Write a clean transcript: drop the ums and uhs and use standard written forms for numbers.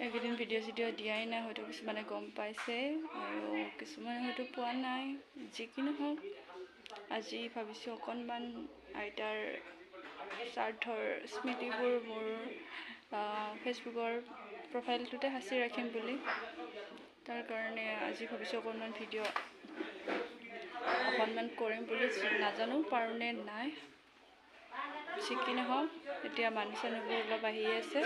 এইকেইদিন ভিডিঅ' চিডিঅ' দিয়াই নাই, হয়তো কিছুমানে গম পাইছে আৰু কিছুমানে হয়তো পোৱা নাই। যি কি নহওক, আজি ভাবিছোঁ অকণমান আইতাৰ শ্ৰাদ্ধৰ স্মৃতিবোৰ মোৰ ফেচবুকৰ প্ৰফাইলটোতে সাঁচি ৰাখিম বুলি। তাৰ কাৰণে আজি ভাবিছোঁ অকণমান ভিডিঅ' কৰিম বুলি, নাজানো পাৰোঁ নে নাই। যি কি নহওক, এতিয়া মানুহ চানুহবোৰ অলপ আহি আছে।